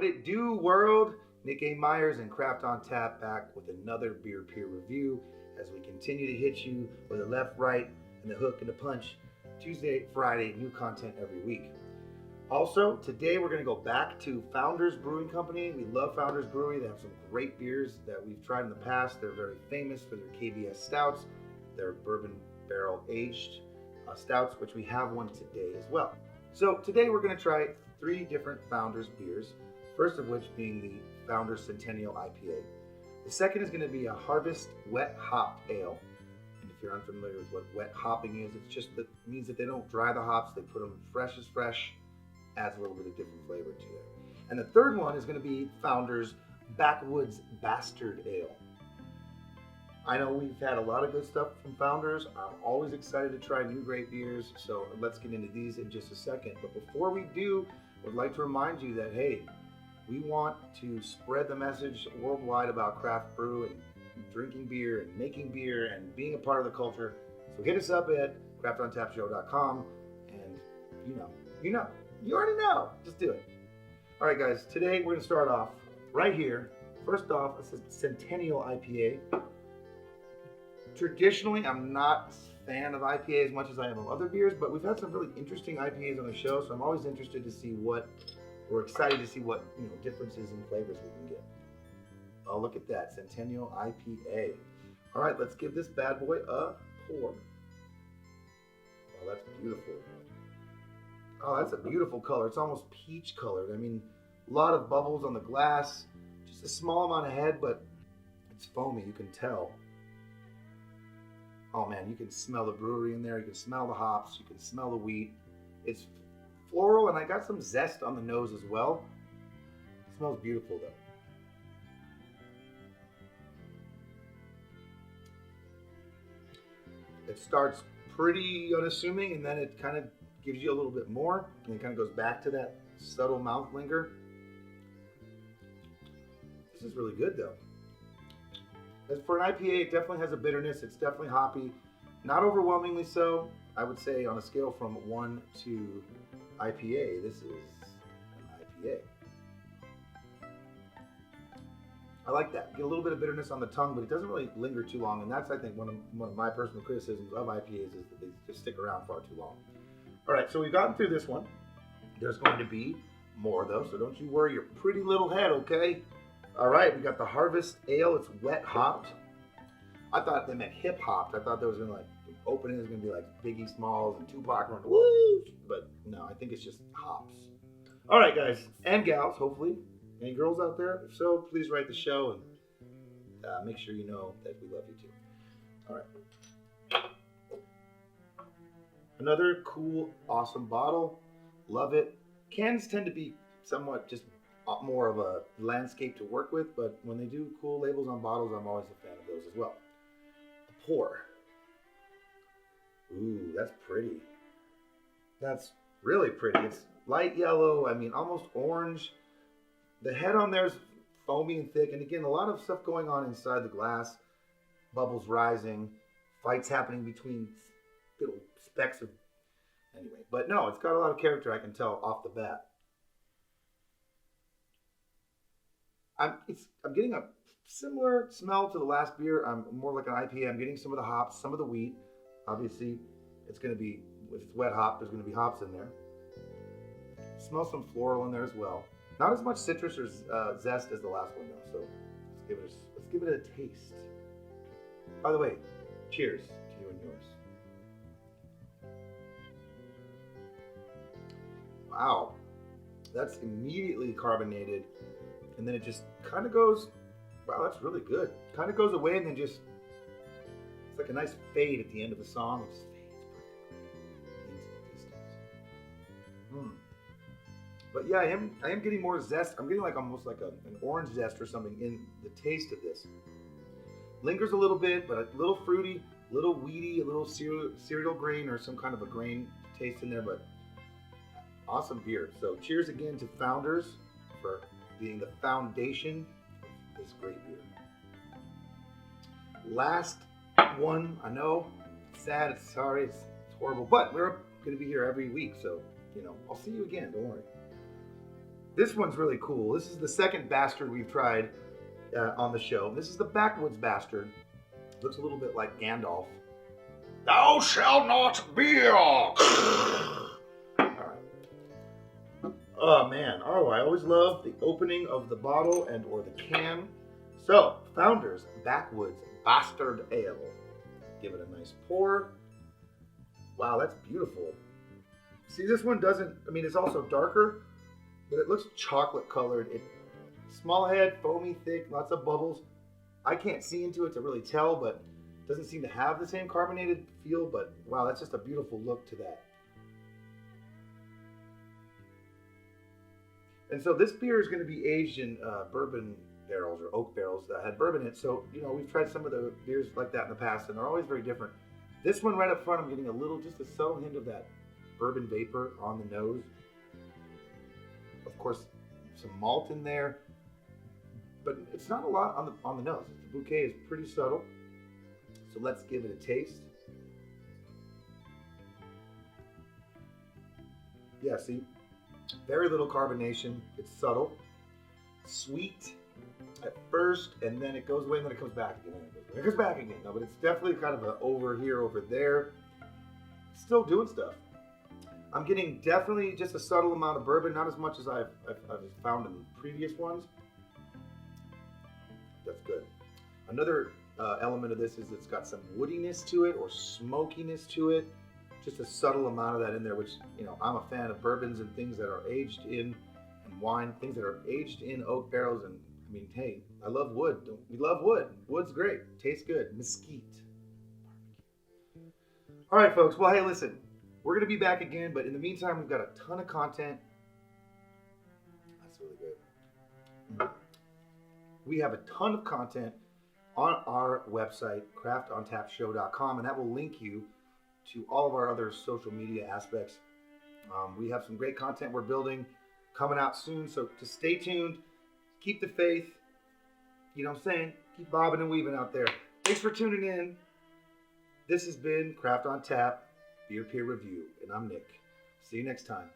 What it do, world? Nick A. Myers and Craft on Tap back with another beer peer review as we continue to hit you with a left, right, and the hook and the punch. Tuesday, Friday, new content every week. Also, today we're going to go back to Founders Brewing Company. We love Founders Brewery. They have some great beers that we've tried in the past. They're very famous for their KBS stouts, their bourbon barrel aged stouts, which we have one today as well. So today we're going to try 3 different Founders beers, first of which being the Founders Centennial IPA. The second is going to be a Harvest Wet Hopped Ale. And if you're unfamiliar with what wet hopping is, it's just that it means that they don't dry the hops, they put them fresh as fresh, adds a little bit of different flavor to it. And the third one is going to be Founders Backwoods Bastard Ale. I know we've had a lot of good stuff from Founders. I'm always excited to try new great beers, so let's get into these in just a second. But before we do, I would like to remind you that, hey, we want to spread the message worldwide about craft brew and drinking beer and making beer and being a part of the culture. So hit us up at craftontapshow.com and you already know, just do it. All right, guys, today we're gonna start off right here. First off, it's a Centennial IPA. Traditionally, I'm not a fan of IPA as much as I am of other beers, but we've had some really interesting IPAs on the show, so I'm always interested to see what, we're excited to see what differences in flavors we can get. Oh, look at that, Centennial IPA. All right, let's give this bad boy a pour. Oh, that's beautiful. Oh, that's a beautiful color. It's almost peach colored. I mean, a lot of bubbles on the glass, just a small amount of head, but it's foamy, you can tell. Oh man, you can smell the brewery in there. You can smell the hops. You can smell the wheat. It's floral, and I got some zest on the nose as well. It smells beautiful though. It starts pretty unassuming, and then it kind of gives you a little bit more, and it kind of goes back to that subtle mouth linger. This is really good though. As for an IPA, it definitely has a bitterness. It's definitely hoppy, not overwhelmingly so. I would say on a scale from 1 to IPA, this is an IPA. I like that. Get a little bit of bitterness on the tongue, but it doesn't really linger too long. And that's, I think, one of my personal criticisms of IPAs is that they just stick around far too long. All right, so we've gotten through this one. There's going to be more though, so don't you worry your pretty little head, okay? All right, we got the Harvest Ale. It's wet hopped. I thought they meant hip hopped. I thought there was gonna opening is gonna be like Biggie Smalls and Tupac running woo, but no, I think it's just hops. All right, guys and gals, hopefully, any girls out there? If so, please write the show and make sure you know that we love you too. All right. Another cool, awesome bottle. Love it. Cans tend to be somewhat just more of a landscape to work with, but when they do cool labels on bottles, I'm always a fan of those as well. A pour. Ooh, that's pretty. That's really pretty. It's light yellow, I mean almost orange. The head on there is foamy and thick, and again, a lot of stuff going on inside the glass. Bubbles rising, fights happening between little specks of, anyway. But no, it's got a lot of character, I can tell off the bat. I'm getting a similar smell to the last beer. I'm more like an IPA. I'm getting some of the hops, some of the wheat. Obviously, it's going to be, if it's wet hop, there's going to be hops in there. Smell some floral in there as well. Not as much citrus or zest as the last one though. So let's give it a taste. By the way, cheers to you and yours. Wow, that's immediately carbonated. And then it just kind of goes, wow, that's really good. Kind of goes away and then just, it's like a nice fade at the end of the song. It just fades into the distance. But yeah, I am getting more zest. I'm getting like almost like an orange zest or something in the taste of this. Lingers a little bit, but a little fruity, a little weedy, a little cereal grain or some kind of a grain taste in there, but awesome beer. So cheers again to Founders for being the foundation of this great beer. Last one, I know, it's sad, it's sorry, it's horrible, but we're going to be here every week, so, I'll see you again, don't worry. This one's really cool. This is the second Bastard we've tried on the show. This is the Backwoods Bastard. Looks a little bit like Gandalf. Thou shalt not be. All right. Oh man. Oh, I always love the opening of the bottle and or the can. So, Founders Backwoods Bastard Ale. Give it a nice pour. Wow, that's beautiful. See, this one doesn't, I mean, it's also darker, but it looks chocolate colored. Small head, foamy, thick, lots of bubbles. I can't see into it to really tell, but it doesn't seem to have the same carbonated feel, but wow, that's just a beautiful look to that. And so this beer is going to be aged in bourbon barrels or oak barrels that had bourbon in it. So, you know, we've tried some of the beers like that in the past, and they're always very different. This one right up front, I'm getting a little, just a subtle hint of that bourbon vapor on the nose. Of course, some malt in there, but it's not a lot on the nose. The bouquet is pretty subtle. So let's give it a taste. Yeah, see, very little carbonation. It's subtle, sweet at first, and then it goes away, and then it comes back again. And it goes back again. No, but it's definitely kind of a over here, over there. Still doing stuff. I'm getting definitely just a subtle amount of bourbon, not as much as I've found in previous ones. That's good. Another element of this is it's got some woodiness to it or smokiness to it. Just a subtle amount of that in there, which, you know, I'm a fan of bourbons and things that are aged in, and wine, things that are aged in oak barrels. And I mean, hey, I love wood. We love wood. Wood's great. Tastes good. Mesquite. All right, folks. Well, hey, listen. We're going to be back again, but in the meantime, we've got a ton of content. That's really good. We have a ton of content on our website, craftontapshow.com, and that will link you to all of our other social media aspects. We have some great content we're building coming out soon, so just stay tuned. Keep the faith. You know what I'm saying? Keep bobbing and weaving out there. Thanks for tuning in. This has been Craft on Tap Beer Peer Review, and I'm Nick. See you next time.